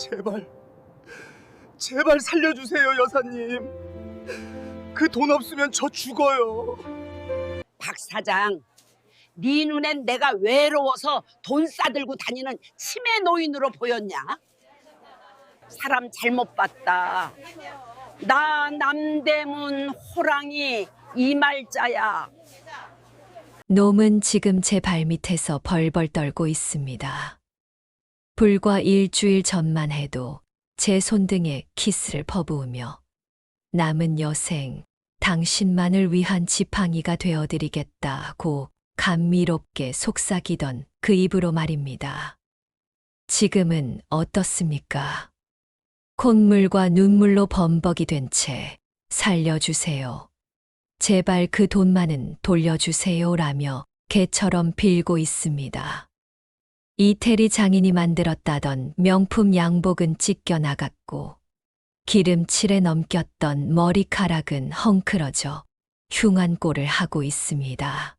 제발, 제발 살려주세요, 여사님. 그 돈 없으면 저 죽어요. 박 사장, 네 눈엔 내가 외로워서 돈 싸들고 다니는 치매 노인으로 보였냐? 사람 잘못 봤다. 나 남대문 호랑이 이말자야. 놈은 지금 제 발밑에서 벌벌 떨고 있습니다. 불과 일주일 전만 해도 제 손등에 키스를 퍼부으며 남은 여생, 당신만을 위한 지팡이가 되어드리겠다고 감미롭게 속삭이던 그 입으로 말입니다. 지금은 어떻습니까? 콧물과 눈물로 범벅이 된 채 살려주세요. 제발 그 돈만은 돌려주세요라며 개처럼 빌고 있습니다. 이태리 장인이 만들었다던 명품 양복은 찢겨 나갔고 기름칠에 넘겼던 머리카락은 헝클어져 흉한 꼴을 하고 있습니다.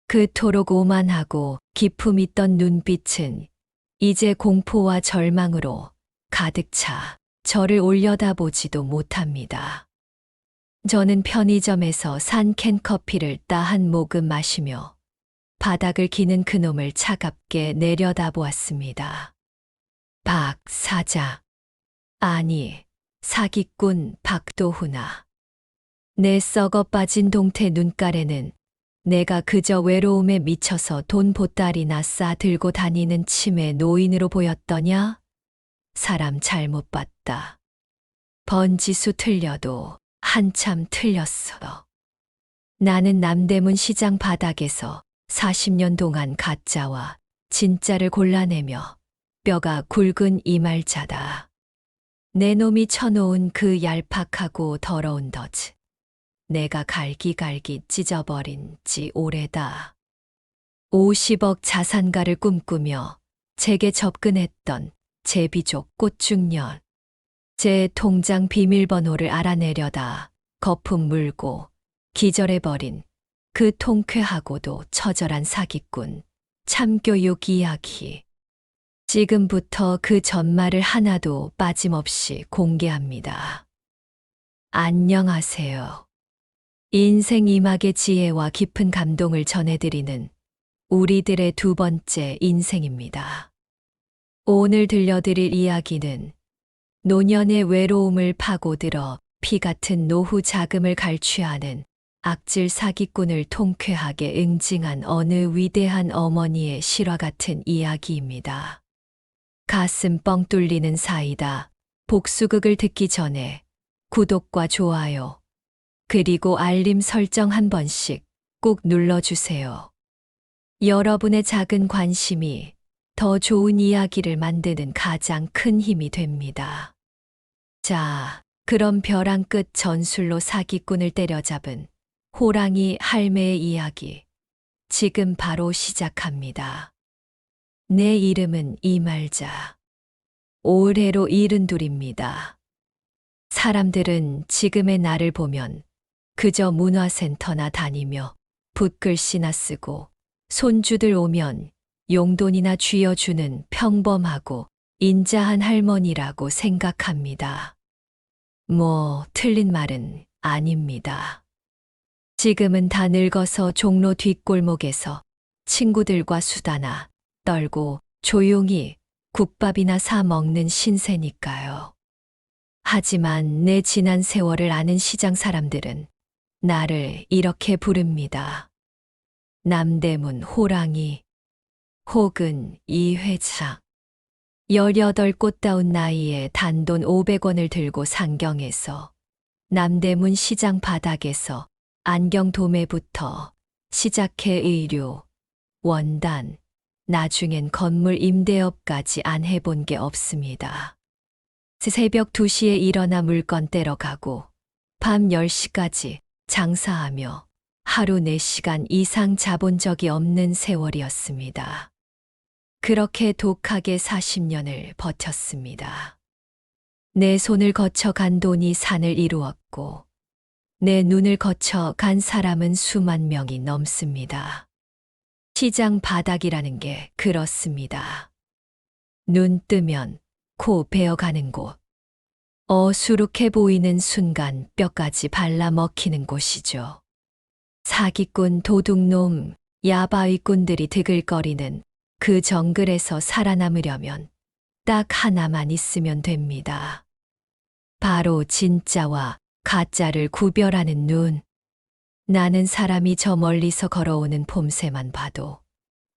그토록 오만하고 기품 있던 눈빛은 이제 공포와 절망으로 가득 차 저를 올려다보지도 못합니다. 저는 편의점에서 산 캔 커피를 따 한 모금 마시며 바닥을 기는 그놈을 차갑게 내려다보았습니다. 박 사장. 아니, 사기꾼 박도훈아. 내 썩어 빠진 동태 눈가래는 내가 그저 외로움에 미쳐서 돈 보따리나 싸 들고 다니는 치매 노인으로 보였더냐? 사람 잘못 봤다. 번지수 틀려도 한참 틀렸어. 나는 남대문 시장 바닥에서 40년 동안 가짜와 진짜를 골라내며 뼈가 굵은 이말자다. 내 놈이 쳐놓은 그 얄팍하고 더러운 덫. 내가 갈기갈기 찢어버린 지 오래다. 50억 자산가를 꿈꾸며 제게 접근했던 제비족 꽃중년. 제 통장 비밀번호를 알아내려다 거품 물고 기절해버린 그 통쾌하고도 처절한 사기꾼, 참교육 이야기. 지금부터 그 전말을 하나도 빠짐없이 공개합니다. 안녕하세요. 인생 이막의 지혜와 깊은 감동을 전해드리는 우리들의 두 번째 인생입니다. 오늘 들려드릴 이야기는 노년의 외로움을 파고들어 피 같은 노후 자금을 갈취하는 악질 사기꾼을 통쾌하게 응징한 어느 위대한 어머니의 실화 같은 이야기입니다. 가슴 뻥 뚫리는 사이다. 복수극을 듣기 전에 구독과 좋아요, 그리고 알림 설정 한 번씩 꼭 눌러주세요. 여러분의 작은 관심이 더 좋은 이야기를 만드는 가장 큰 힘이 됩니다. 자, 그럼 벼랑 끝 전술로 사기꾼을 때려잡은 호랑이 할매의 이야기, 지금 바로 시작합니다. 내 이름은 이말자. 올해로 72입니다. 사람들은 지금의 나를 보면 그저 문화센터나 다니며 붓글씨나 쓰고 손주들 오면 용돈이나 쥐어주는 평범하고 인자한 할머니라고 생각합니다. 뭐 틀린 말은 아닙니다. 지금은 다 늙어서 종로 뒷골목에서 친구들과 수다나 떨고 조용히 국밥이나 사 먹는 신세니까요. 하지만 내 지난 세월을 아는 시장 사람들은 나를 이렇게 부릅니다. 남대문 호랑이 혹은 이 회장. 18 꽃다운 나이에 단돈 500원을 들고 상경해서 남대문 시장 바닥에서 안경 도매부터 시작해 의류, 원단, 나중엔 건물 임대업까지 안 해본 게 없습니다. 새벽 2시에 일어나 물건 떼러 가고 밤 10시까지 장사하며 하루 4시간 이상 자본 적이 없는 세월이었습니다. 그렇게 독하게 40년을 버텼습니다. 내 손을 거쳐 간 돈이 산을 이루었고 내 눈을 거쳐 간 사람은 수만 명이 넘습니다. 시장 바닥이라는 게 그렇습니다. 눈 뜨면 코 베어가는 곳. 어수룩해 보이는 순간 뼈까지 발라 먹히는 곳이죠. 사기꾼, 도둑놈, 야바위꾼들이 드글거리는 그 정글에서 살아남으려면 딱 하나만 있으면 됩니다. 바로 진짜와 가짜를 구별하는 눈. 나는 사람이 저 멀리서 걸어오는 봄새만 봐도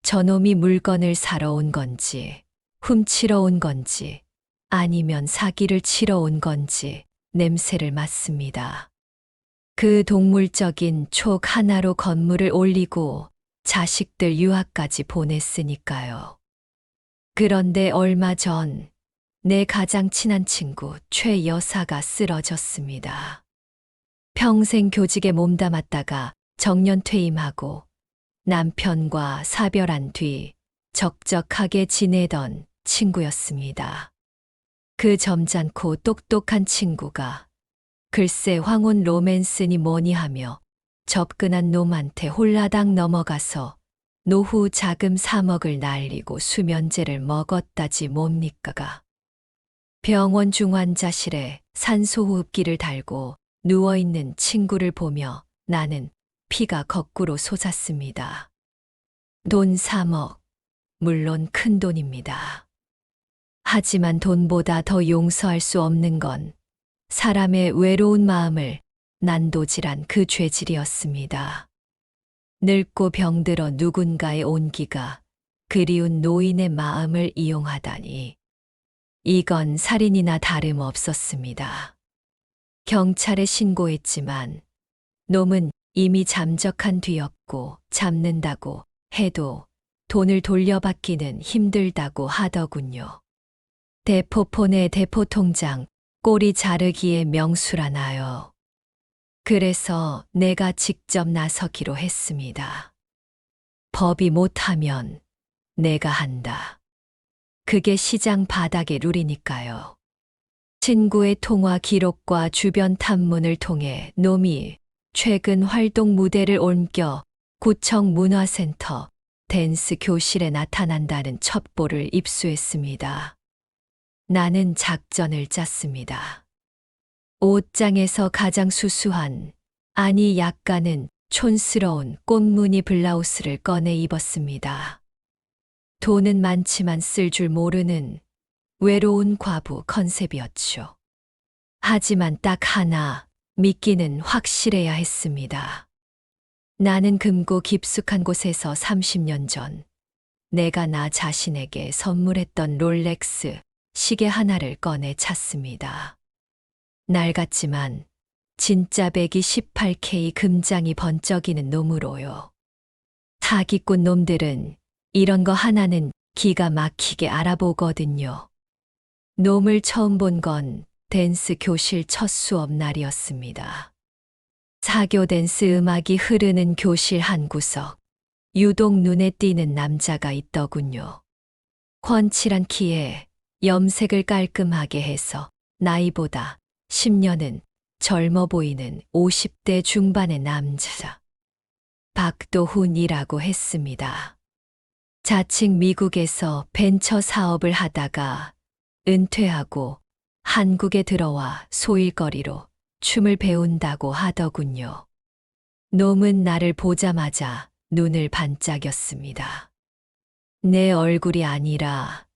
저놈이 물건을 사러 온 건지, 훔치러 온 건지, 아니면 사기를 치러 온 건지 냄새를 맡습니다. 그 동물적인 촉 하나로 건물을 올리고 자식들 유학까지 보냈으니까요. 그런데 얼마 전 내 가장 친한 친구 최 여사가 쓰러졌습니다. 평생 교직에 몸담았다가 정년 퇴임하고 남편과 사별한 뒤 적적하게 지내던 친구였습니다. 그 점잖고 똑똑한 친구가 글쎄 황혼 로맨스니 뭐니 하며 접근한 놈한테 홀라당 넘어가서 노후 자금 3억을 날리고 수면제를 먹었다지 뭡니까가. 병원 중환자실에 산소호흡기를 달고 누워있는 친구를 보며 나는 피가 거꾸로 솟았습니다. 돈 3억, 물론 큰 돈입니다. 하지만 돈보다 더 용서할 수 없는 건 사람의 외로운 마음을 난도질한 그 죄질이었습니다. 늙고 병들어 누군가의 온기가 그리운 노인의 마음을 이용하다니. 이건 살인이나 다름없었습니다. 경찰에 신고했지만 놈은 이미 잠적한 뒤였고 잡는다고 해도 돈을 돌려받기는 힘들다고 하더군요. 대포폰의 대포통장 꼬리 자르기에 명수라나요. 그래서 내가 직접 나서기로 했습니다. 법이 못하면 내가 한다. 그게 시장 바닥의 룰이니까요. 친구의 통화 기록과 주변 탐문을 통해 놈이 최근 활동 무대를 옮겨 구청 문화센터 댄스 교실에 나타난다는 첩보를 입수했습니다. 나는 작전을 짰습니다. 옷장에서 가장 수수한, 아니 약간은 촌스러운 꽃무늬 블라우스를 꺼내 입었습니다. 돈은 많지만 쓸 줄 모르는 외로운 과부 컨셉이었죠. 하지만 딱 하나, 미끼는 확실해야 했습니다. 나는 금고 깊숙한 곳에서 30년 전 내가 나 자신에게 선물했던 롤렉스 시계 하나를 꺼내 찼습니다. 낡았지만 진짜 배기 18K 금장이 번쩍이는 놈으로요. 사기꾼 놈들은 이런 거 하나는 기가 막히게 알아보거든요. 놈을 처음 본 건 댄스 교실 첫 수업 날이었습니다. 사교 댄스 음악이 흐르는 교실 한 구석, 유독 눈에 띄는 남자가 있더군요. 훤칠한 키에 염색을 깔끔하게 해서 나이보다 10년은 젊어 보이는 50대 중반의 남자. 박도훈이라고 했습니다. 자칭 미국에서 벤처 사업을 하다가 은퇴하고 한국에 들어와 소일거리로 춤을 배운다고 하더군요. 놈은 나를 보자마자 눈을 반짝였습니다. 내 얼굴이 아니라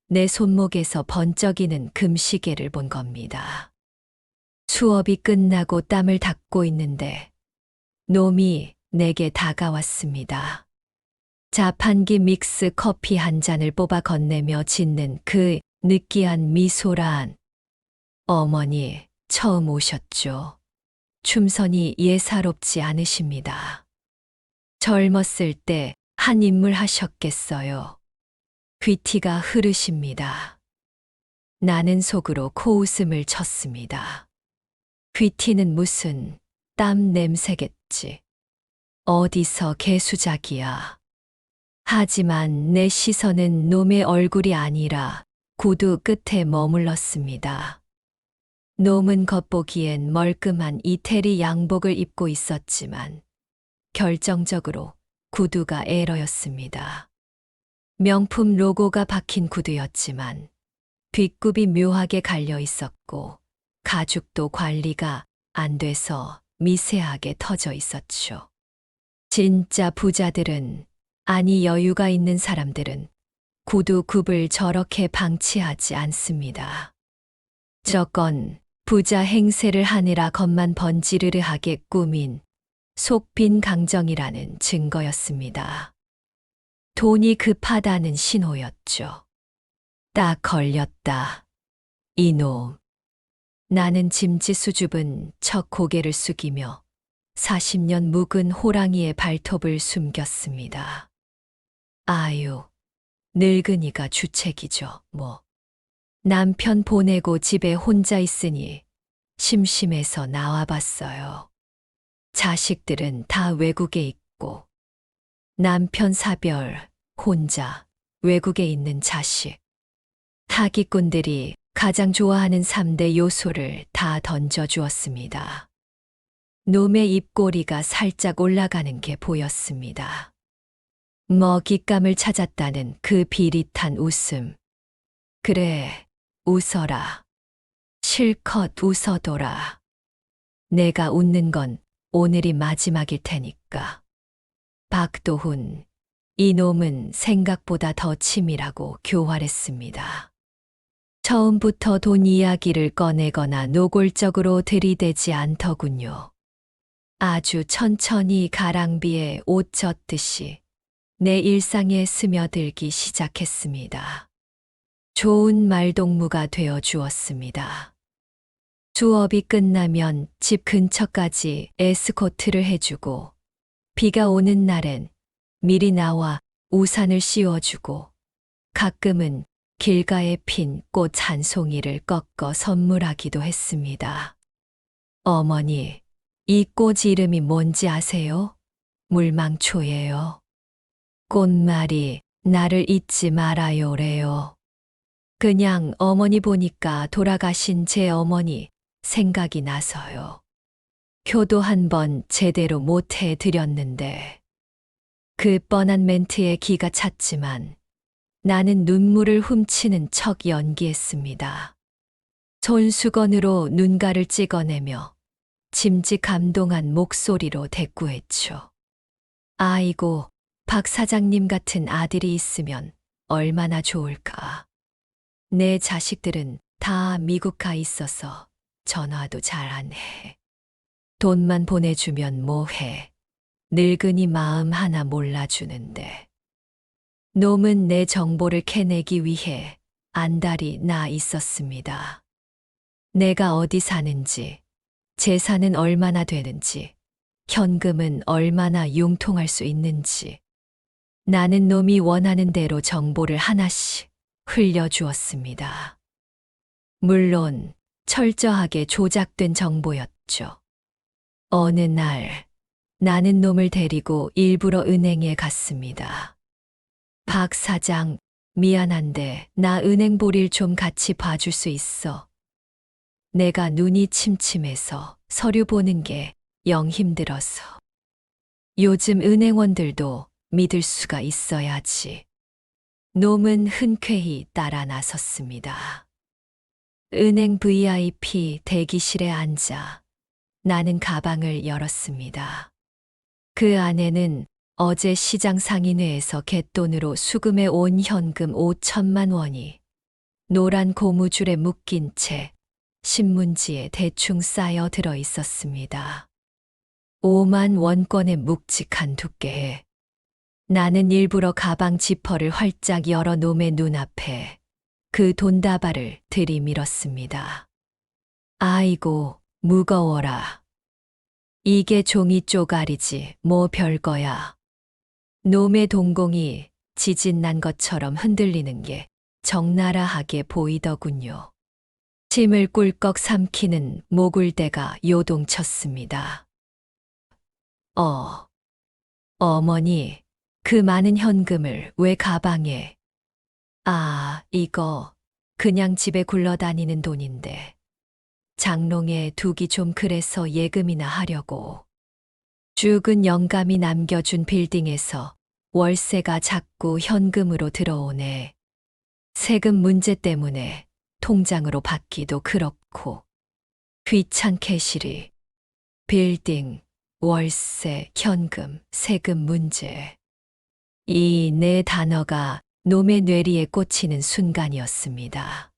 내 손목에서 번쩍이는 금시계를 본 겁니다. 수업이 끝나고 땀을 닦고 있는데 놈이 내게 다가왔습니다. 자판기 믹스 커피 한 잔을 뽑아 건네며 짓는 그 느끼한 미소란. 어머니, 처음 오셨죠. 춤선이 예사롭지 않으십니다. 젊었을 때 한 인물 하셨겠어요. 귀티가 흐르십니다. 나는 속으로 코웃음을 쳤습니다. 귀티는 무슨 땀 냄새겠지. 어디서 개수작이야. 하지만 내 시선은 놈의 얼굴이 아니라 구두 끝에 머물렀습니다. 놈은 겉보기엔 멀끔한 이태리 양복을 입고 있었지만 결정적으로 구두가 에러였습니다. 명품 로고가 박힌 구두였지만 뒷굽이 묘하게 갈려 있었고 가죽도 관리가 안 돼서 미세하게 터져 있었죠. 진짜 부자들은, 아니 여유가 있는 사람들은 구두 굽을 저렇게 방치하지 않습니다. 저건 부자 행세를 하느라 겉만 번지르르하게 꾸민 속 빈 강정이라는 증거였습니다. 돈이 급하다는 신호였죠. 딱 걸렸다. 이놈. 나는 짐짓 수줍은 척 고개를 숙이며 40년 묵은 호랑이의 발톱을 숨겼습니다. 아유, 늙은이가 주책이죠, 뭐. 남편 보내고 집에 혼자 있으니 심심해서 나와봤어요. 자식들은 다 외국에 있고, 남편 사별, 혼자 외국에 있는 자식. 사기꾼들이 가장 좋아하는 3대 요소를 다 던져주었습니다. 놈의 입꼬리가 살짝 올라가는 게 보였습니다. 먹잇감을 찾았다는 그 비릿한 웃음. 그래, 웃어라. 실컷 웃어둬라. 내가 웃는 건 오늘이 마지막일 테니까. 박도훈, 이놈은 생각보다 더 치밀하고 교활했습니다. 처음부터 돈 이야기를 꺼내거나 노골적으로 들이대지 않더군요. 아주 천천히 가랑비에 옷 젖듯이 내 일상에 스며들기 시작했습니다. 좋은 말동무가 되어 주었습니다. 수업이 끝나면 집 근처까지 에스코트를 해주고, 비가 오는 날엔 미리 나와 우산을 씌워주고, 가끔은 길가에 핀 꽃 한 송이를 꺾어 선물하기도 했습니다. 어머니, 이 꽃 이름이 뭔지 아세요? 물망초예요. 꽃말이 나를 잊지 말아요래요. 그냥 어머니 보니까 돌아가신 제 어머니 생각이 나서요. 효도 한번 제대로 못 해드렸는데. 그 뻔한 멘트에 기가 찼지만 나는 눈물을 훔치는 척 연기했습니다. 손수건으로 눈가를 찍어내며 짐짓 감동한 목소리로 대꾸했죠. 아이고, 박 사장님 같은 아들이 있으면 얼마나 좋을까. 내 자식들은 다 미국 가 있어서 전화도 잘 안 해. 돈만 보내주면 뭐해. 늙은이 마음 하나 몰라주는데. 놈은 내 정보를 캐내기 위해 안달이 나 있었습니다. 내가 어디 사는지, 재산은 얼마나 되는지, 현금은 얼마나 융통할 수 있는지. 나는 놈이 원하는 대로 정보를 하나씩 흘려주었습니다. 물론 철저하게 조작된 정보였죠. 어느 날 나는 놈을 데리고 일부러 은행에 갔습니다. 박 사장, 미안한데 나 은행 볼일 좀 같이 봐줄 수 있어. 내가 눈이 침침해서 서류 보는 게 영 힘들어서. 요즘 은행원들도 믿을 수가 있어야지. 놈은 흔쾌히 따라 나섰습니다. 은행 VIP 대기실에 앉아 나는 가방을 열었습니다. 그 안에는 어제 시장 상인회에서 갯돈으로 수금해 온 현금 5천만 원이 노란 고무줄에 묶인 채 신문지에 대충 쌓여 들어 있었습니다. 5만 원권의 묵직한 두께에. 나는 일부러 가방 지퍼를 활짝 열어 놈의 눈앞에 그 돈다발을 들이밀었습니다. 아이고, 무거워라. 이게 종이 쪼가리지 뭐 별거야. 놈의 동공이 지진 난 것처럼 흔들리는 게 적나라하게 보이더군요. 침을 꿀꺽 삼키는 모굴대가 요동쳤습니다. 어머니, 그 많은 현금을 왜 가방에? 아, 이거 그냥 집에 굴러다니는 돈인데 장롱에 두기 좀 그래서 예금이나 하려고. 죽은 영감이 남겨준 빌딩에서 월세가 자꾸 현금으로 들어오네. 세금 문제 때문에 통장으로 받기도 그렇고 귀찮게 시리, 빌딩, 월세, 현금, 세금 문제. 이 네 단어가 놈의 뇌리에 꽂히는 순간이었습니다.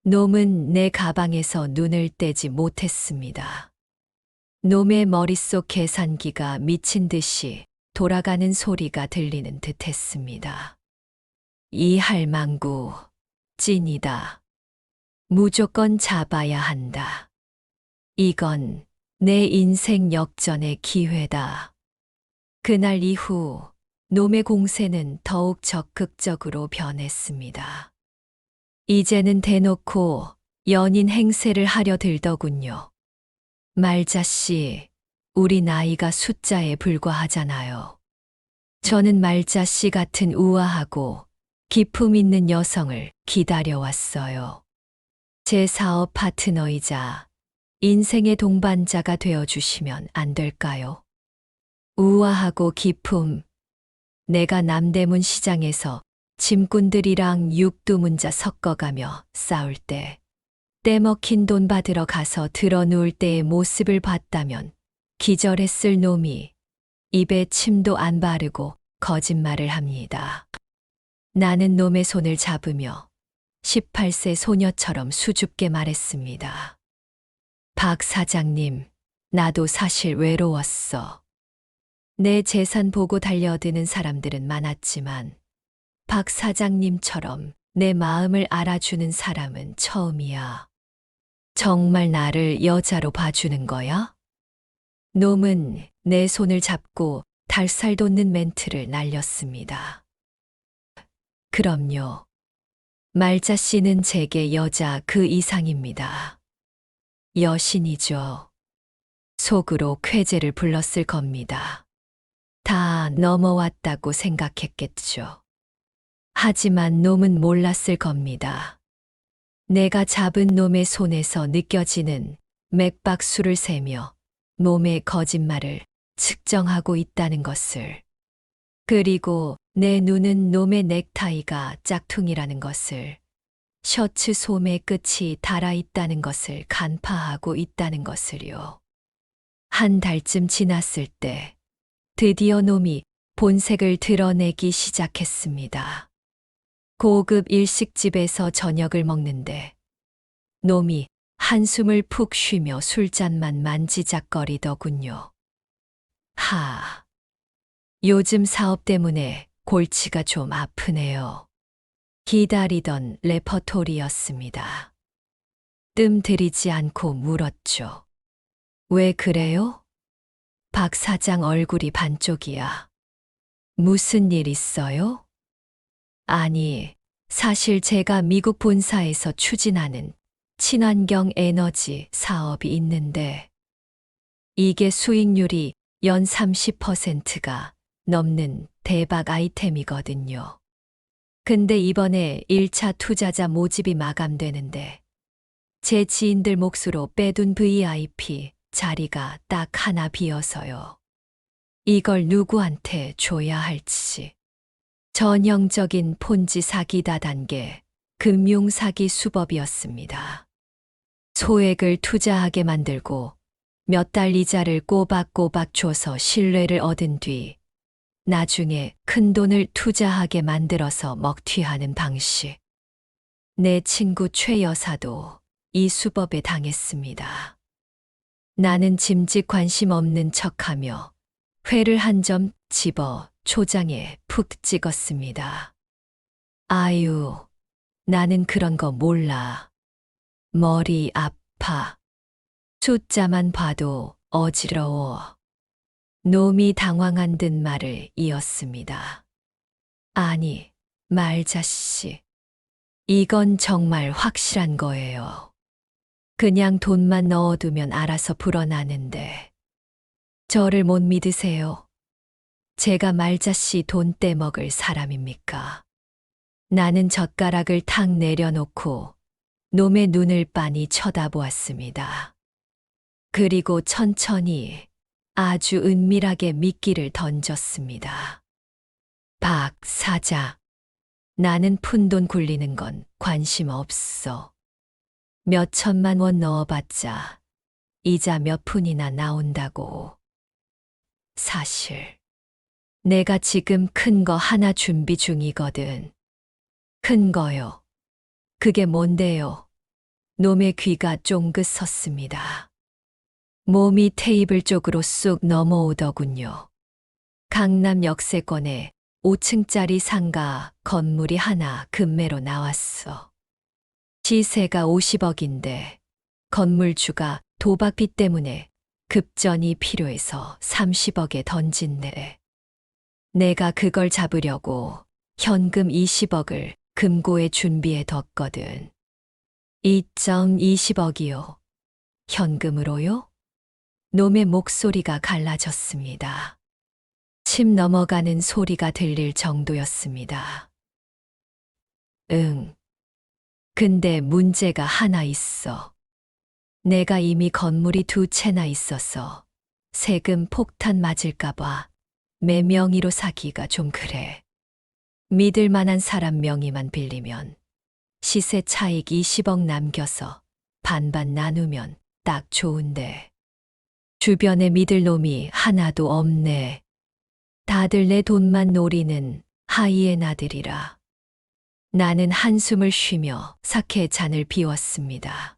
놈은 내 가방에서 눈을 떼지 못했습니다. 놈의 머릿속 계산기가 미친 듯이 돌아가는 소리가 들리는 듯 했습니다. 이 할망구, 찐이다. 무조건 잡아야 한다. 이건 내 인생 역전의 기회다. 그날 이후 놈의 공세는 더욱 적극적으로 변했습니다. 이제는 대놓고 연인 행세를 하려 들더군요. 말자씨, 우리 나이가 숫자에 불과하잖아요. 저는 말자씨 같은 우아하고 기품 있는 여성을 기다려왔어요. 제 사업 파트너이자 인생의 동반자가 되어주시면 안 될까요? 우아하고 기품, 내가 남대문 시장에서 짐꾼들이랑 육두문자 섞어가며 싸울 때, 떼먹힌 돈 받으러 가서 들어 누울 때의 모습을 봤다면 기절했을 놈이 입에 침도 안 바르고 거짓말을 합니다. 나는 놈의 손을 잡으며 18세 소녀처럼 수줍게 말했습니다. 박 사장님, 나도 사실 외로웠어. 내 재산 보고 달려드는 사람들은 많았지만 박 사장님처럼 내 마음을 알아주는 사람은 처음이야. 정말 나를 여자로 봐주는 거야? 놈은 내 손을 잡고 달살 돋는 멘트를 날렸습니다. 그럼요. 말자 씨는 제게 여자 그 이상입니다. 여신이죠. 속으로 쾌재를 불렀을 겁니다. 다 넘어왔다고 생각했겠죠. 하지만 놈은 몰랐을 겁니다. 내가 잡은 놈의 손에서 느껴지는 맥박수를 세며 놈의 거짓말을 측정하고 있다는 것을. 그리고 내 눈은 놈의 넥타이가 짝퉁이라는 것을, 셔츠 소매 끝이 달아있다는 것을 간파하고 있다는 것을요. 한 달쯤 지났을 때 드디어 놈이 본색을 드러내기 시작했습니다. 고급 일식집에서 저녁을 먹는데 놈이 한숨을 푹 쉬며 술잔만 만지작거리더군요. 요즘 사업 때문에 골치가 좀 아프네요. 기다리던 레퍼토리였습니다. 뜸 들이지 않고 물었죠. 왜 그래요? 박 사장 얼굴이 반쪽이야. 무슨 일 있어요? 아니, 사실 제가 미국 본사에서 추진하는 친환경 에너지 사업이 있는데 이게 수익률이 연 30%가 넘는 대박 아이템이거든요. 근데 이번에 1차 투자자 모집이 마감되는데 제 지인들 몫으로 빼둔 VIP 자리가 딱 하나 비어서요. 이걸 누구한테 줘야 할지. 전형적인 폰지 사기 다단계 금융 사기 수법이었습니다. 소액을 투자하게 만들고 몇 달 이자를 꼬박꼬박 줘서 신뢰를 얻은 뒤 나중에 큰돈을 투자하게 만들어서 먹튀하는 방식. 내 친구 최 여사도 이 수법에 당했습니다. 나는 짐짓 관심 없는 척하며 회를 한 점 집어 초장에 푹 찍었습니다. 아유, 나는 그런 거 몰라. 머리 아파. 숫자만 봐도 어지러워. 놈이 당황한 듯 말을 이었습니다. 아니, 말자씨. 이건 정말 확실한 거예요. 그냥 돈만 넣어두면 알아서 불어나는데. 저를 못 믿으세요? 제가 말자씨 돈 떼먹을 사람입니까? 나는 젓가락을 탁 내려놓고 놈의 눈을 빤히 쳐다보았습니다. 그리고 천천히 아주 은밀하게 미끼를 던졌습니다. 박 사장, 나는 푼돈 굴리는 건 관심 없어. 몇 천만 원 넣어봤자 이자 몇 푼이나 나온다고. 사실 내가 지금 큰 거 하나 준비 중이거든. 큰 거요. 그게 뭔데요? 놈의 귀가 쫑긋 섰습니다. 몸이 테이블 쪽으로 쑥 넘어오더군요. 강남 역세권에 5층짜리 상가 건물이 하나 급매로 나왔어. 시세가 50억인데 건물주가 도박빚 때문에 급전이 필요해서 30억에 던진대. 내가 그걸 잡으려고 현금 20억을 금고에 준비해 뒀거든. 2.20억이요. 현금으로요? 놈의 목소리가 갈라졌습니다. 침 넘어가는 소리가 들릴 정도였습니다. 응. 근데 문제가 하나 있어. 내가 이미 건물이 2채나 있어서 세금 폭탄 맞을까봐 내 명의로 사기가 좀 그래. 믿을 만한 사람 명의만 빌리면 시세 차익 20억 남겨서 반반 나누면 딱 좋은데. 주변에 믿을 놈이 하나도 없네. 다들 내 돈만 노리는 하이에나들이라. 나는 한숨을 쉬며 사케 잔을 비웠습니다.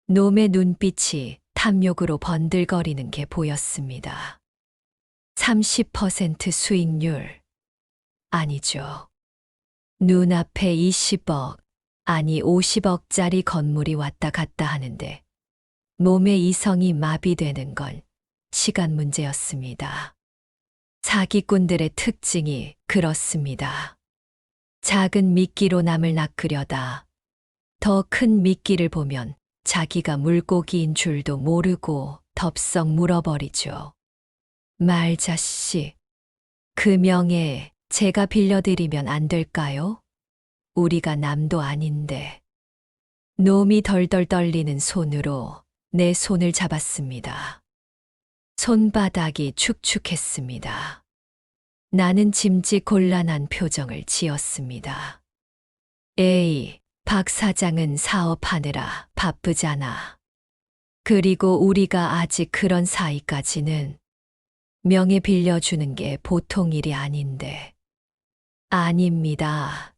놈의 눈빛이 탐욕으로 번들거리는 게 보였습니다. 30% 수익률. 아니죠. 눈앞에 20억, 아니 50억짜리 건물이 왔다 갔다 하는데 몸의 이성이 마비되는 건 시간 문제였습니다. 사기꾼들의 특징이 그렇습니다. 작은 미끼로 남을 낚으려다 더 큰 미끼를 보면 자기가 물고기인 줄도 모르고 덥석 물어버리죠. 말자씨, 그 명예 제가 빌려드리면 안 될까요? 우리가 남도 아닌데. 놈이 덜덜 떨리는 손으로 내 손을 잡았습니다. 손바닥이 축축했습니다. 나는 짐짓 곤란한 표정을 지었습니다. 에이, 박 사장은 사업하느라 바쁘잖아. 그리고 우리가 아직 그런 사이까지는 명예 빌려주는 게 보통 일이 아닌데. 아닙니다.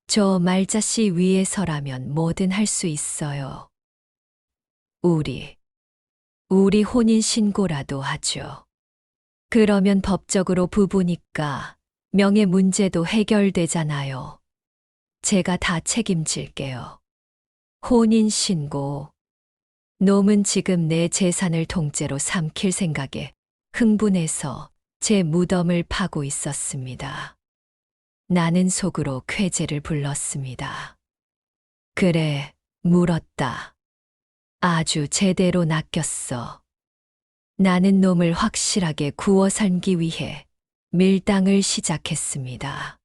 저 말자씨 위해서라면 뭐든 할 수 있어요. 우리 혼인신고라도 하죠. 그러면 법적으로 부부니까 명예 문제도 해결되잖아요. 제가 다 책임질게요. 혼인신고. 놈은 지금 내 재산을 통째로 삼킬 생각에 흥분해서 제 무덤을 파고 있었습니다. 나는 속으로 쾌재를 불렀습니다. 그래, 물었다. 아주 제대로 낚였어. 나는 놈을 확실하게 구워 삶기 위해 밀당을 시작했습니다.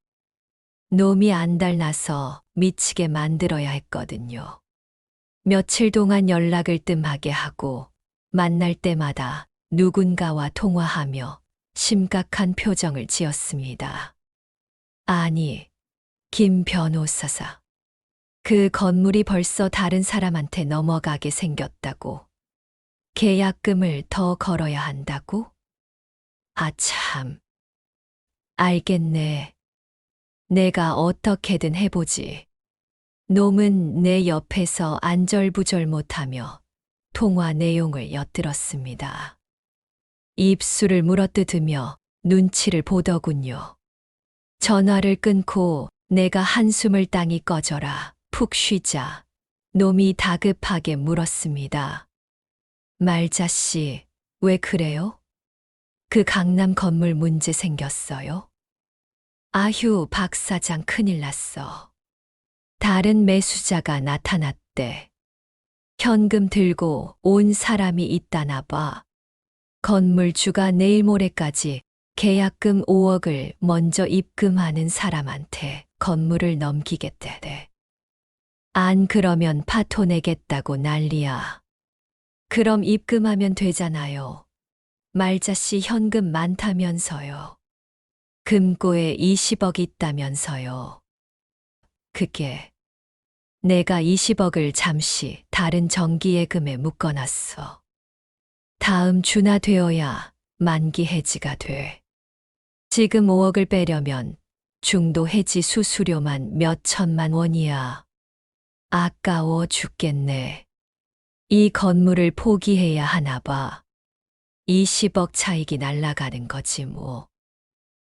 놈이 안달나서 미치게 만들어야 했거든요. 며칠 동안 연락을 뜸하게 하고 만날 때마다 누군가와 통화하며 심각한 표정을 지었습니다. 아니, 김 변호사사. 그 건물이 벌써 다른 사람한테 넘어가게 생겼다고. 계약금을 더 걸어야 한다고? 아 참. 알겠네. 내가 어떻게든 해보지. 놈은 내 옆에서 안절부절 못하며 통화 내용을 엿들었습니다. 입술을 물어뜯으며 눈치를 보더군요. 전화를 끊고 내가 한숨을 땅이 꺼져라 푹 쉬자 놈이 다급하게 물었습니다. 말자씨, 왜 그래요? 그 강남 건물 문제 생겼어요? 아휴, 박 사장 큰일 났어. 다른 매수자가 나타났대. 현금 들고 온 사람이 있다나 봐. 건물주가 내일 모레까지 계약금 5억을 먼저 입금하는 사람한테 건물을 넘기겠대. 안 그러면 파토 내겠다고 난리야. 그럼 입금하면 되잖아요. 말자씨 현금 많다면서요. 금고에 20억 있다면서요. 그게 내가 20억을 잠시 다른 정기예금에 묶어놨어. 다음 주나 되어야 만기 해지가 돼. 지금 5억을 빼려면 중도 해지 수수료만 몇 천만 원이야. 아까워 죽겠네. 이 건물을 포기해야 하나 봐. 20억 차익이 날아가는 거지 뭐.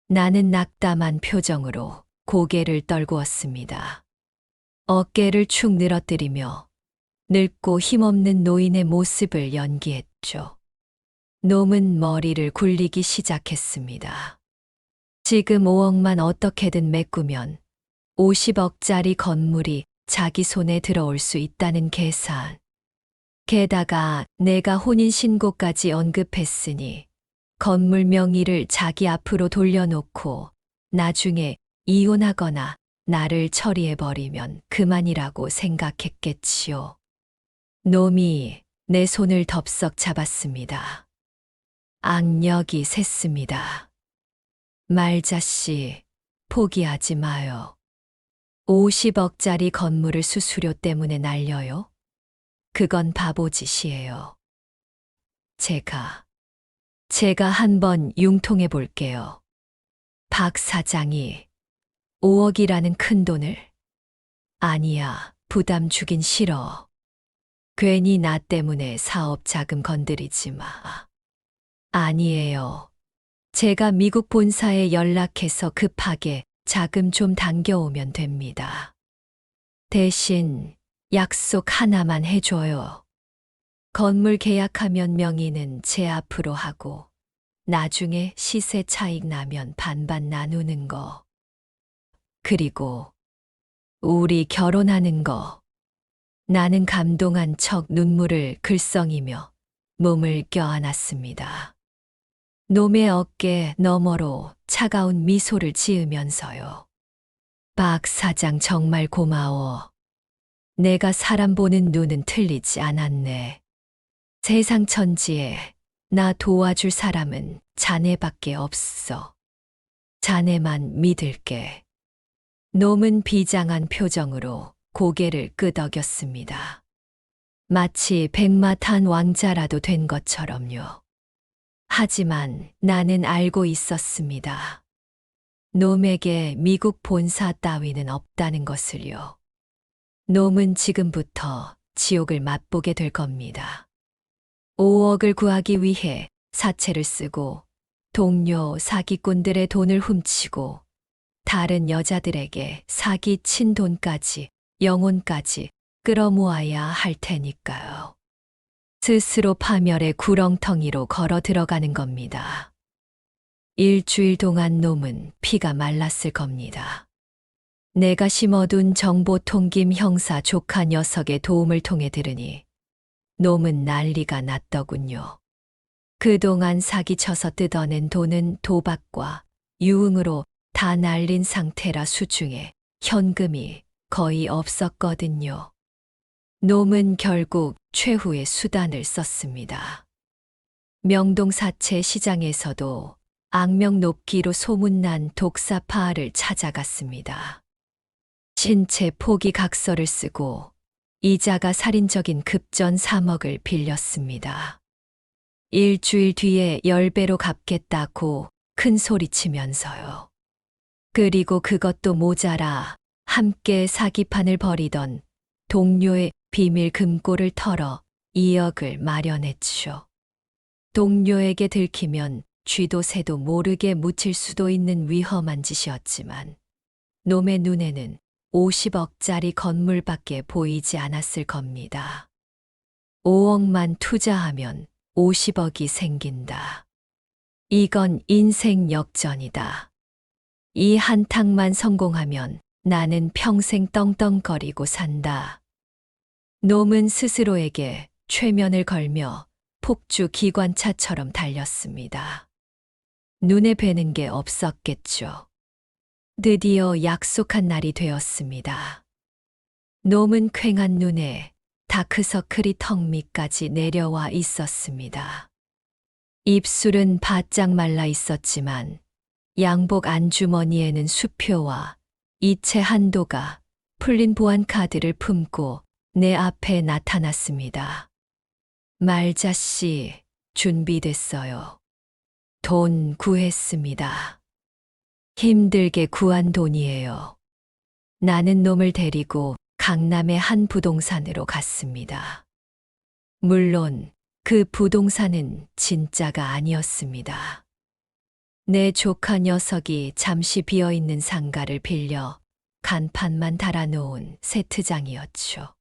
나는 낙담한 표정으로 고개를 떨구었습니다. 어깨를 축 늘어뜨리며 늙고 힘없는 노인의 모습을 연기했죠. 놈은 머리를 굴리기 시작했습니다. 지금 5억만 어떻게든 메꾸면 50억짜리 건물이 자기 손에 들어올 수 있다는 계산. 게다가 내가 혼인신고까지 언급했으니 건물 명의를 자기 앞으로 돌려놓고 나중에 이혼하거나 나를 처리해버리면 그만이라고 생각했겠지요. 놈이 내 손을 덥석 잡았습니다. 악력이 샜습니다. 말자씨, 포기하지 마요. 50억짜리 건물을 수수료 때문에 날려요? 그건 바보짓이에요. 제가 한번 융통해 볼게요. 박 사장이 5억이라는 큰 돈을. 아니야, 부담 주긴 싫어. 괜히 나 때문에 사업 자금 건드리지 마. 아니에요. 제가 미국 본사에 연락해서 급하게 자금 좀 당겨오면 됩니다. 대신 약속 하나만 해줘요. 건물 계약하면 명의는 제 앞으로 하고 나중에 시세 차익 나면 반반 나누는 거. 그리고 우리 결혼하는 거. 나는 감동한 척 눈물을 글썽이며 몸을 껴안았습니다. 놈의 어깨 너머로 차가운 미소를 지으면서요. 박 사장 정말 고마워. 내가 사람 보는 눈은 틀리지 않았네. 세상 천지에 나 도와줄 사람은 자네밖에 없어. 자네만 믿을게. 놈은 비장한 표정으로 고개를 끄덕였습니다. 마치 백마탄 왕자라도 된 것처럼요. 하지만 나는 알고 있었습니다. 놈에게 미국 본사 따위는 없다는 것을요. 놈은 지금부터 지옥을 맛보게 될 겁니다. 5억을 구하기 위해 사채를 쓰고 동료 사기꾼들의 돈을 훔치고 다른 여자들에게 사기 친 돈까지 영혼까지 끌어모아야 할 테니까요. 스스로 파멸의 구렁텅이로 걸어 들어가는 겁니다. 일주일 동안 놈은 피가 말랐을 겁니다. 내가 심어둔 정보통김 형사 조카 녀석의 도움을 통해 들으니 놈은 난리가 났더군요. 그동안 사기쳐서 뜯어낸 돈은 도박과 유흥으로 다 날린 상태라 수중에 현금이 거의 없었거든요. 놈은 결국 최후의 수단을 썼습니다. 명동사채 시장에서도 악명 높기로 소문난 독사파를 찾아갔습니다. 신체 포기 각서를 쓰고 이자가 살인적인 급전 3억을 빌렸습니다. 일주일 뒤에 10배로 갚겠다고 큰 소리치면서요. 그리고 그것도 모자라 함께 사기판을 벌이던 동료의 비밀 금고를 털어 2억을 마련했죠. 동료에게 들키면 쥐도 새도 모르게 묻힐 수도 있는 위험한 짓이었지만 놈의 눈에는 50억짜리 건물밖에 보이지 않았을 겁니다. 5억만 투자하면 50억이 생긴다. 이건 인생 역전이다. 이 한탕만 성공하면 나는 평생 떵떵거리고 산다. 놈은 스스로에게 최면을 걸며 폭주 기관차처럼 달렸습니다. 눈에 뵈는 게 없었겠죠. 드디어 약속한 날이 되었습니다. 놈은 퀭한 눈에 다크서클이 턱 밑까지 내려와 있었습니다. 입술은 바짝 말라 있었지만 양복 안주머니에는 수표와 이체 한도가 풀린 보안카드를 품고 내 앞에 나타났습니다. 말자 씨, 준비됐어요. 돈 구했습니다. 힘들게 구한 돈이에요. 나는 놈을 데리고 강남의 한 부동산으로 갔습니다. 물론 그 부동산은 진짜가 아니었습니다. 내 조카 녀석이 잠시 비어있는 상가를 빌려 간판만 달아놓은 세트장이었죠.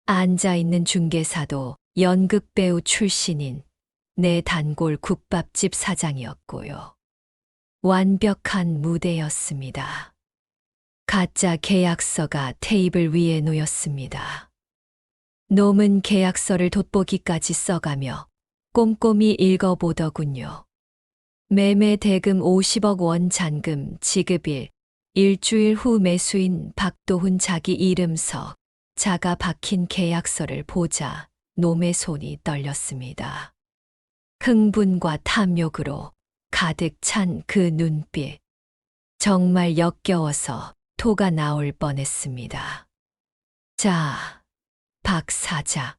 앉아있는 중개사도 연극배우 출신인 내 단골 국밥집 사장이었고요. 완벽한 무대였습니다. 가짜 계약서가 테이블 위에 놓였습니다. 놈은 계약서를 돋보기까지 써가며 꼼꼼히 읽어보더군요. 매매 대금 50억 원 잔금 지급일 일주일 후 매수인 박도훈 자기 이름서 자가 박힌 계약서를 보자 놈의 손이 떨렸습니다. 흥분과 탐욕으로 가득 찬 그 눈빛. 정말 역겨워서 토가 나올 뻔했습니다. 자, 박 사장.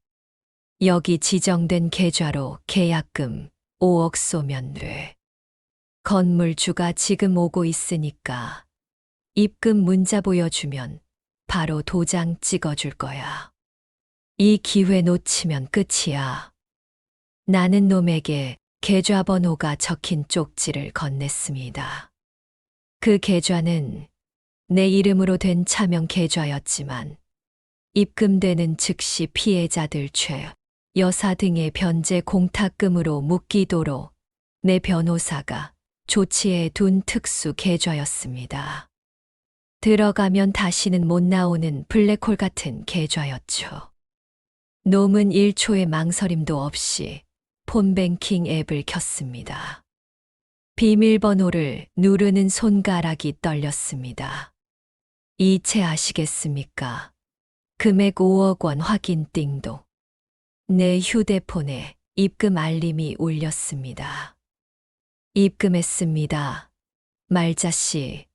여기 지정된 계좌로 계약금 5억 쏘면 돼. 건물주가 지금 오고 있으니까 입금 문자 보여주면 바로 도장 찍어줄 거야. 이 기회 놓치면 끝이야. 나는 놈에게 계좌번호가 적힌 쪽지를 건넸습니다. 그 계좌는 내 이름으로 된 차명 계좌였지만 입금되는 즉시 피해자들 최, 여사 등의 변제 공탁금으로 묶이도록 내 변호사가 조치해 둔 특수 계좌였습니다. 들어가면 다시는 못 나오는 블랙홀 같은 계좌였죠. 놈은 1초의 망설임도 없이 폰뱅킹 앱을 켰습니다. 비밀번호를 누르는 손가락이 떨렸습니다. 이체하시겠습니까? 금액 5억 원 확인 띵동. 내 휴대폰에 입금 알림이 울렸습니다. 입금했습니다. 말자 씨,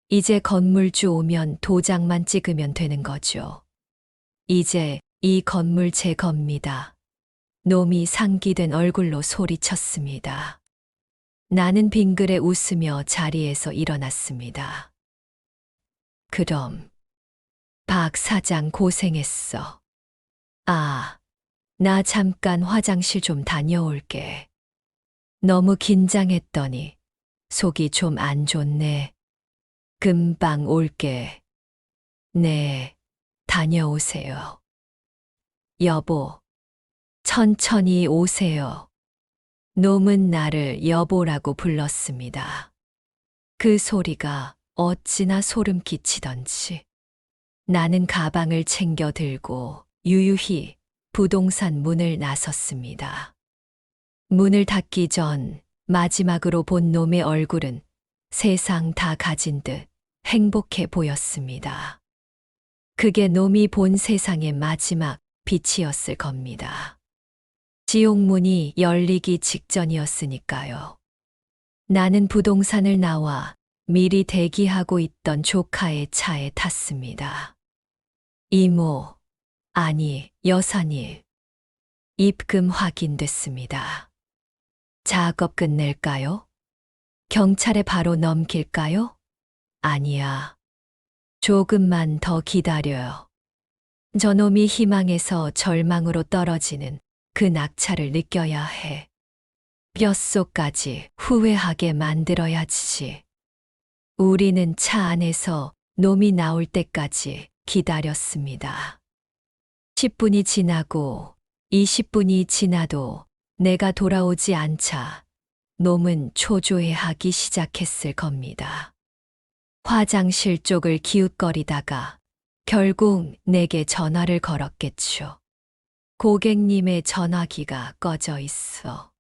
이제 건물주 오면 도장만 찍으면 되는 거죠. 이제 이 건물 제 겁니다. 놈이 상기된 얼굴로 소리쳤습니다. 나는 빙그레 웃으며 자리에서 일어났습니다. 그럼 박 사장 고생했어. 아, 나 잠깐 화장실 좀 다녀올게. 너무 긴장했더니 속이 좀 안 좋네. 금방 올게. 네, 다녀오세요. 여보, 천천히 오세요. 놈은 나를 여보라고 불렀습니다. 그 소리가 어찌나 소름 끼치던지. 나는 가방을 챙겨 들고 유유히 부동산 문을 나섰습니다. 문을 닫기 전 마지막으로 본 놈의 얼굴은 세상 다 가진 듯 행복해 보였습니다. 그게 놈이 본 세상의 마지막 빛이었을 겁니다. 지옥문이 열리기 직전이었으니까요. 나는 부동산을 나와 미리 대기하고 있던 조카의 차에 탔습니다. 이모, 아니, 여사님. 입금 확인됐습니다. 작업 끝낼까요? 경찰에 바로 넘길까요? 아니야. 조금만 더 기다려요. 저놈이 희망에서 절망으로 떨어지는 그 낙차를 느껴야 해. 뼛속까지 후회하게 만들어야지. 우리는 차 안에서 놈이 나올 때까지 기다렸습니다. 10분이 지나고 20분이 지나도 내가 돌아오지 않자 놈은 초조해하기 시작했을 겁니다. 화장실 쪽을 기웃거리다가 결국 내게 전화를 걸었겠죠. 고객님의 전화기가 꺼져 있어.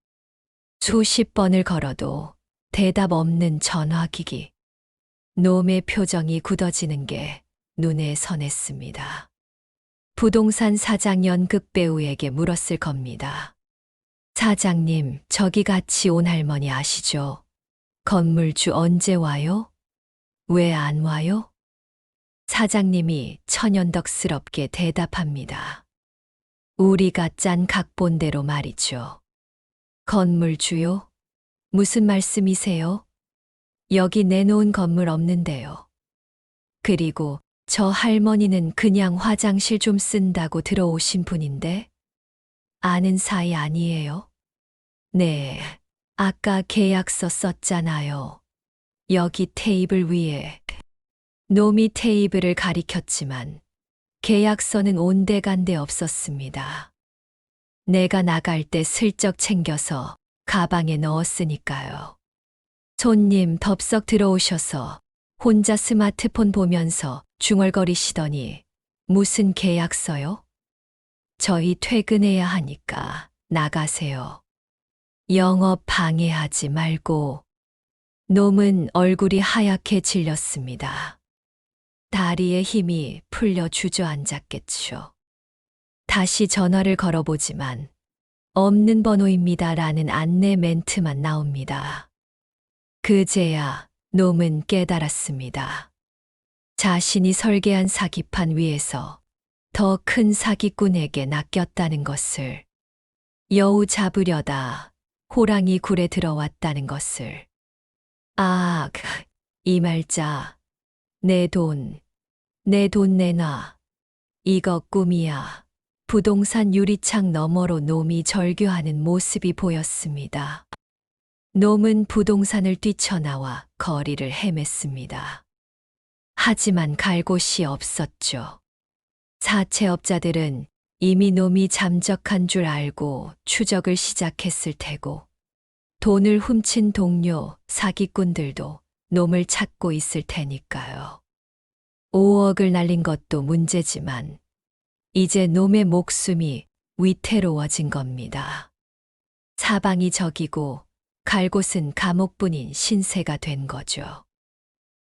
수십 번을 걸어도 대답 없는 전화기기. 놈의 표정이 굳어지는 게 눈에 선했습니다. 부동산 사장 연극배우에게 물었을 겁니다. 사장님, 저기 같이 온 할머니 아시죠? 건물주 언제 와요? 왜 안 와요? 사장님이 천연덕스럽게 대답합니다. 우리가 짠 각본대로 말이죠. 건물주요? 무슨 말씀이세요? 여기 내놓은 건물 없는데요. 그리고 저 할머니는 그냥 화장실 좀 쓴다고 들어오신 분인데 아는 사이 아니에요? 네, 아까 계약서 썼잖아요. 여기 테이블 위에. 놈이 테이블을 가리켰지만 계약서는 온데간데 없었습니다. 내가 나갈 때 슬쩍 챙겨서 가방에 넣었으니까요. 손님 덥석 들어오셔서 혼자 스마트폰 보면서 중얼거리시더니 무슨 계약서요? 저희 퇴근해야 하니까 나가세요. 영업 방해하지 말고. 놈은 얼굴이 하얗게 질렸습니다. 다리에 힘이 풀려 주저앉았겠죠. 다시 전화를 걸어보지만 없는 번호입니다라는 안내 멘트만 나옵니다. 그제야 놈은 깨달았습니다. 자신이 설계한 사기판 위에서 더 큰 사기꾼에게 낚였다는 것을, 여우 잡으려다 호랑이 굴에 들어왔다는 것을. 아, 이 말자. 내 돈 내놔. 이거 꿈이야. 부동산 유리창 너머로 놈이 절규하는 모습이 보였습니다. 놈은 부동산을 뛰쳐나와 거리를 헤맸습니다. 하지만 갈 곳이 없었죠. 사채업자들은 이미 놈이 잠적한 줄 알고 추적을 시작했을 테고, 돈을 훔친 동료, 사기꾼들도 놈을 찾고 있을 테니까요. 5억을 날린 것도 문제지만 이제 놈의 목숨이 위태로워진 겁니다. 사방이 적이고 갈 곳은 감옥뿐인 신세가 된 거죠.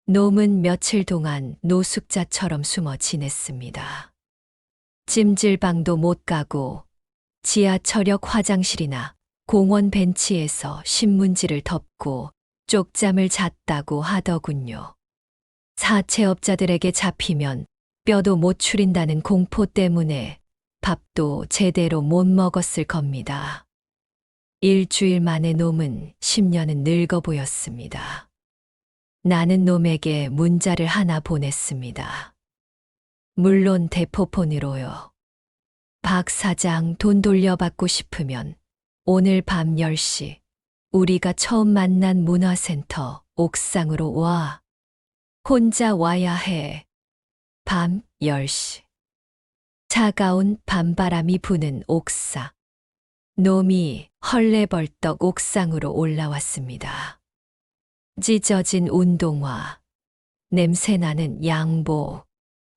놈은 며칠 동안 노숙자처럼 숨어 지냈습니다. 찜질방도 못 가고 지하철역 화장실이나 공원 벤치에서 신문지를 덮고 쪽잠을 잤다고 하더군요. 사채업자들에게 잡히면 뼈도 못 추린다는 공포 때문에 밥도 제대로 못 먹었을 겁니다. 일주일 만에 놈은 10년은 늙어 보였습니다. 나는 놈에게 문자를 하나 보냈습니다. 물론 대포폰으로요. 박 사장 돈 돌려받고 싶으면 오늘 밤 10시 우리가 처음 만난 문화센터 옥상으로 와. 혼자 와야 해. 밤 10시. 차가운 밤바람이 부는 옥사. 놈이 헐레벌떡 옥상으로 올라왔습니다. 찢어진 운동화, 냄새나는 양복,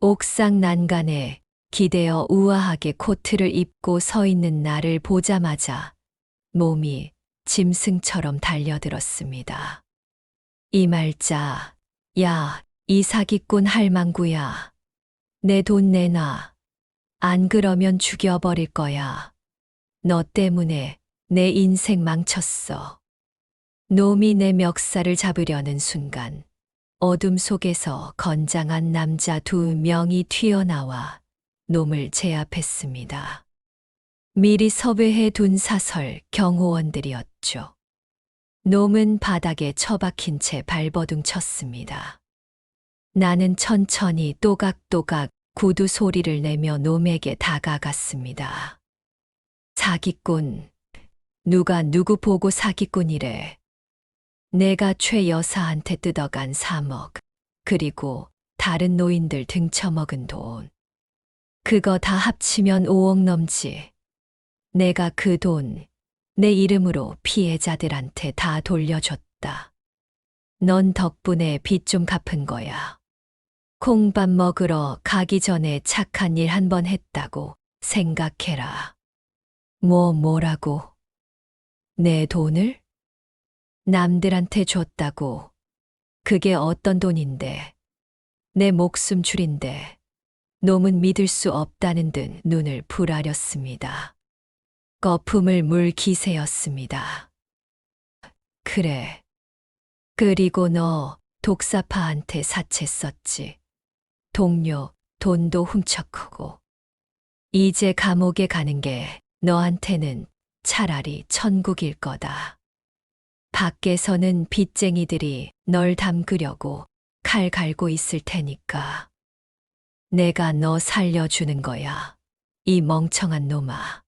옥상 난간에 기대어 우아하게 코트를 입고 서 있는 나를 보자마자 몸이 짐승처럼 달려들었습니다. 이 말자, 야, 이 사기꾼 할망구야. 내 돈 내놔. 안 그러면 죽여버릴 거야. 너 때문에 내 인생 망쳤어. 놈이 내 멱살을 잡으려는 순간 어둠 속에서 건장한 남자 2명이 튀어나와 놈을 제압했습니다. 미리 섭외해 둔 사설 경호원들이었죠. 놈은 바닥에 처박힌 채 발버둥 쳤습니다. 나는 천천히 또각또각 구두 소리를 내며 놈에게 다가갔습니다. 사기꾼, 누가 누구 보고 사기꾼이래. 내가 최 여사한테 뜯어간 3억, 그리고 다른 노인들 등쳐먹은 돈. 그거 다 합치면 5억 넘지. 내가 그 돈, 내 이름으로 피해자들한테 다 돌려줬다. 넌 덕분에 빚 좀 갚은 거야. 콩밥 먹으러 가기 전에 착한 일 한 번 했다고 생각해라. 뭐라고? 내 돈을? 남들한테 줬다고. 그게 어떤 돈인데. 내 목숨 줄인데. 놈은 믿을 수 없다는 듯 눈을 부라렸습니다. 거품을 물 기세였습니다. 그래. 그리고 너 독사파한테 사채 썼지. 동료, 돈도 훔쳐크고. 이제 감옥에 가는 게 너한테는 차라리 천국일 거다. 밖에서는 빚쟁이들이 널 담그려고 칼 갈고 있을 테니까. 내가 너 살려주는 거야. 이 멍청한 놈아.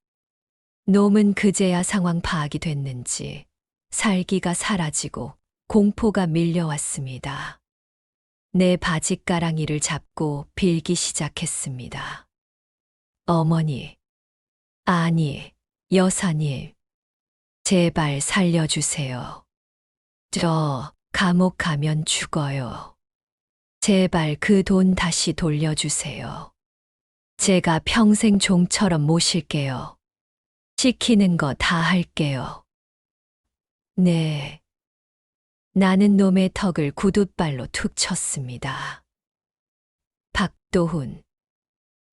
놈은 그제야 상황 파악이 됐는지 살기가 사라지고 공포가 밀려왔습니다. 내 바짓가랑이를 잡고 빌기 시작했습니다. 어머니, 아니, 여사님, 제발 살려주세요. 저 감옥 가면 죽어요. 제발 그 돈 다시 돌려주세요. 제가 평생 종처럼 모실게요. 시키는 거 다 할게요. 네. 나는 놈의 턱을 구둣발로 툭 쳤습니다. 박도훈.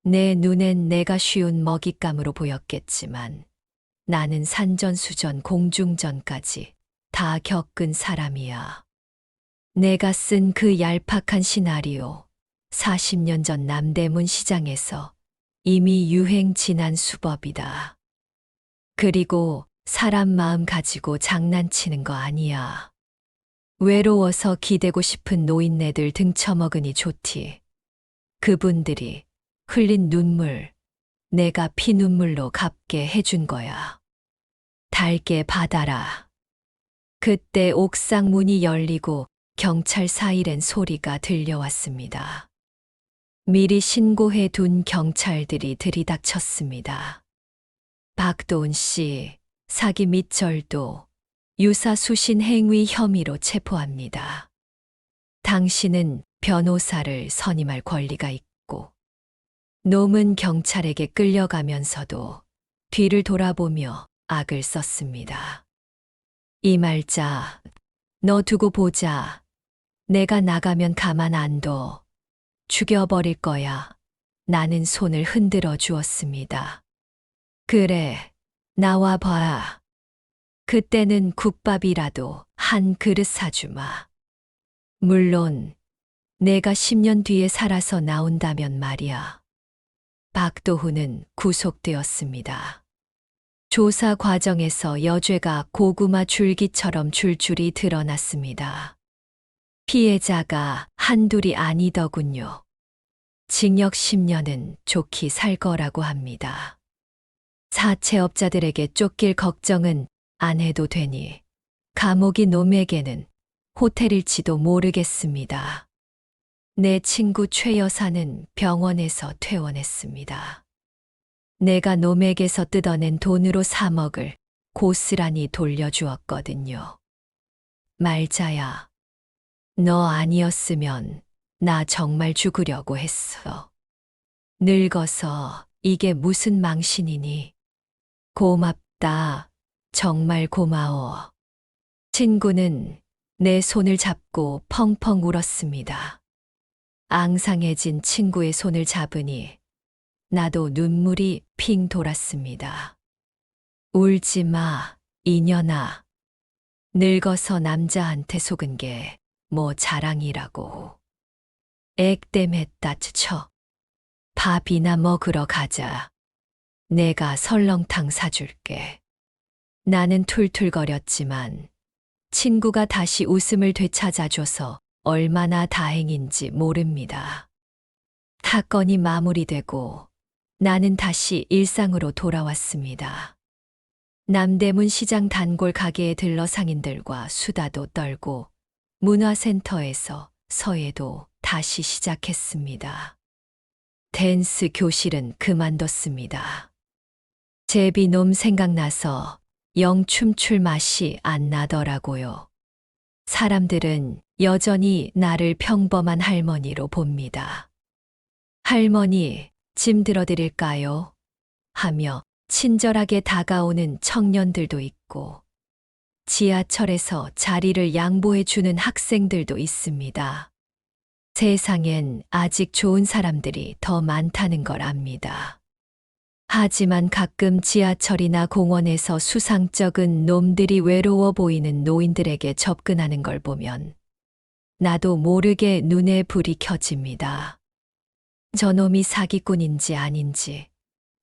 내 눈엔 내가 쉬운 먹잇감으로 보였겠지만 나는 산전수전 공중전까지 다 겪은 사람이야. 내가 쓴 그 얄팍한 시나리오 40년 전 남대문 시장에서 이미 유행 지난 수법이다. 그리고 사람 마음 가지고 장난치는 거 아니야. 외로워서 기대고 싶은 노인네들 등쳐먹으니 좋디. 그분들이 흘린 눈물, 내가 피눈물로 갚게 해준 거야. 달게 받아라. 그때 옥상 문이 열리고 경찰 사이렌 소리가 들려왔습니다. 미리 신고해 둔 경찰들이 들이닥쳤습니다. 박도훈 씨, 사기 및 절도, 유사수신 행위 혐의로 체포합니다. 당신은 변호사를 선임할 권리가 있고, 놈은 경찰에게 끌려가면서도 뒤를 돌아보며 악을 썼습니다. 이 말자, 너 두고 보자. 내가 나가면 가만 안 둬. 죽여버릴 거야. 나는 손을 흔들어 주었습니다. 그래, 나와 봐. 그때는 국밥이라도 한 그릇 사주마. 물론 내가 10년 뒤에 살아서 나온다면 말이야. 박도훈은 구속되었습니다. 조사 과정에서 여죄가 고구마 줄기처럼 줄줄이 드러났습니다. 피해자가 한둘이 아니더군요. 징역 10년은 좋게 살 거라고 합니다. 사채업자들에게 쫓길 걱정은 안 해도 되니 감옥이 놈에게는 호텔일지도 모르겠습니다. 내 친구 최 여사는 병원에서 퇴원했습니다. 내가 놈에게서 뜯어낸 돈으로 3억을 고스란히 돌려주었거든요. 말자야, 너 아니었으면 나 정말 죽으려고 했어. 늙어서 이게 무슨 망신이니? 고맙다. 정말 고마워. 친구는 내 손을 잡고 펑펑 울었습니다. 앙상해진 친구의 손을 잡으니 나도 눈물이 핑 돌았습니다. 울지 마, 이년아. 늙어서 남자한테 속은 게 뭐 자랑이라고. 액땜했다 쳐. 밥이나 먹으러 가자. 내가 설렁탕 사줄게. 나는 툴툴거렸지만 친구가 다시 웃음을 되찾아줘서 얼마나 다행인지 모릅니다. 사건이 마무리되고 나는 다시 일상으로 돌아왔습니다. 남대문 시장 단골 가게에 들러 상인들과 수다도 떨고 문화센터에서 서예도 다시 시작했습니다. 댄스 교실은 그만뒀습니다. 제비놈 생각나서 영 춤출 맛이 안 나더라고요. 사람들은 여전히 나를 평범한 할머니로 봅니다. 할머니, 짐 들어드릴까요? 하며 친절하게 다가오는 청년들도 있고, 지하철에서 자리를 양보해 주는 학생들도 있습니다. 세상엔 아직 좋은 사람들이 더 많다는 걸 압니다. 하지만 가끔 지하철이나 공원에서 수상쩍은 놈들이 외로워 보이는 노인들에게 접근하는 걸 보면 나도 모르게 눈에 불이 켜집니다. 저놈이 사기꾼인지 아닌지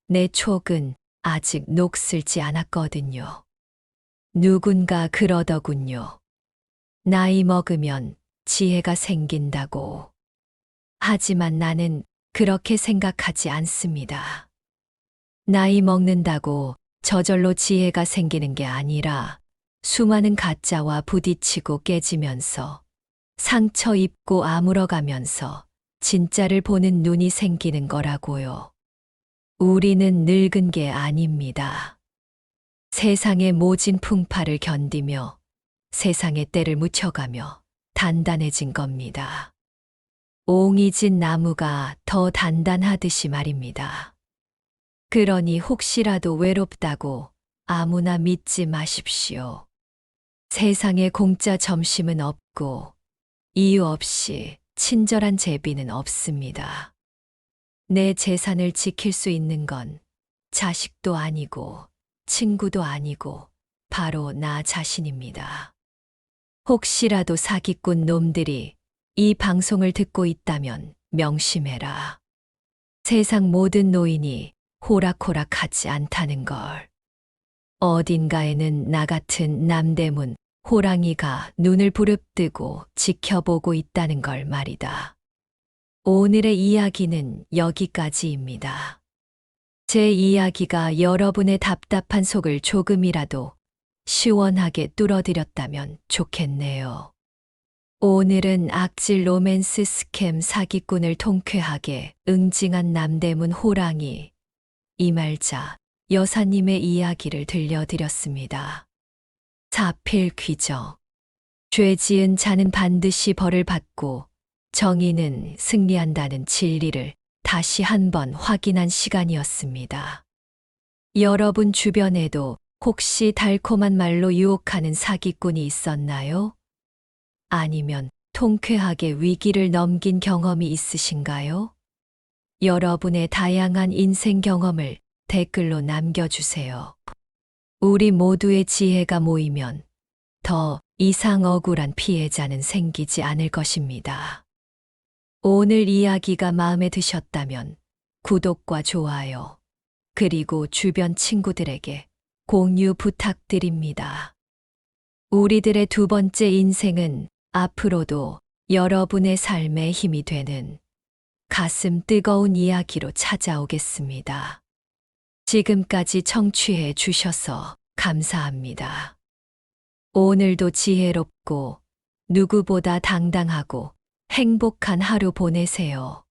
내 촉은 아직 녹슬지 않았거든요. 누군가 그러더군요. 나이 먹으면 지혜가 생긴다고. 하지만 나는 그렇게 생각하지 않습니다. 나이 먹는다고 저절로 지혜가 생기는 게 아니라 수많은 가짜와 부딪히고 깨지면서 상처 입고 아물어가면서 진짜를 보는 눈이 생기는 거라고요. 우리는 늙은 게 아닙니다. 세상의 모진 풍파를 견디며 세상의 때를 묻혀가며 단단해진 겁니다. 옹이 진 나무가 더 단단하듯이 말입니다. 그러니 혹시라도 외롭다고 아무나 믿지 마십시오. 세상에 공짜 점심은 없고 이유 없이 친절한 제비는 없습니다. 내 재산을 지킬 수 있는 건 자식도 아니고 친구도 아니고 바로 나 자신입니다. 혹시라도 사기꾼 놈들이 이 방송을 듣고 있다면 명심해라. 세상 모든 노인이 호락호락하지 않다는 걸. 어딘가에는 나 같은 남대문 호랑이가 눈을 부릅뜨고 지켜보고 있다는 걸 말이다. 오늘의 이야기는 여기까지입니다. 제 이야기가 여러분의 답답한 속을 조금이라도 시원하게 뚫어드렸다면 좋겠네요. 오늘은 악질 로맨스 스캠 사기꾼을 통쾌하게 응징한 남대문 호랑이 이말자 여사님의 이야기를 들려드렸습니다. 자필 귀정. 죄 지은 자는 반드시 벌을 받고 정의는 승리한다는 진리를 다시 한번 확인한 시간이었습니다. 여러분 주변에도 혹시 달콤한 말로 유혹하는 사기꾼이 있었나요? 아니면 통쾌하게 위기를 넘긴 경험이 있으신가요? 여러분의 다양한 인생 경험을 댓글로 남겨주세요. 우리 모두의 지혜가 모이면 더 이상 억울한 피해자는 생기지 않을 것입니다. 오늘 이야기가 마음에 드셨다면 구독과 좋아요, 그리고 주변 친구들에게 공유 부탁드립니다. 우리들의 두 번째 인생은 앞으로도 여러분의 삶에 힘이 되는 가슴 뜨거운 이야기로 찾아오겠습니다. 지금까지 청취해 주셔서 감사합니다. 오늘도 지혜롭고 누구보다 당당하고 행복한 하루 보내세요.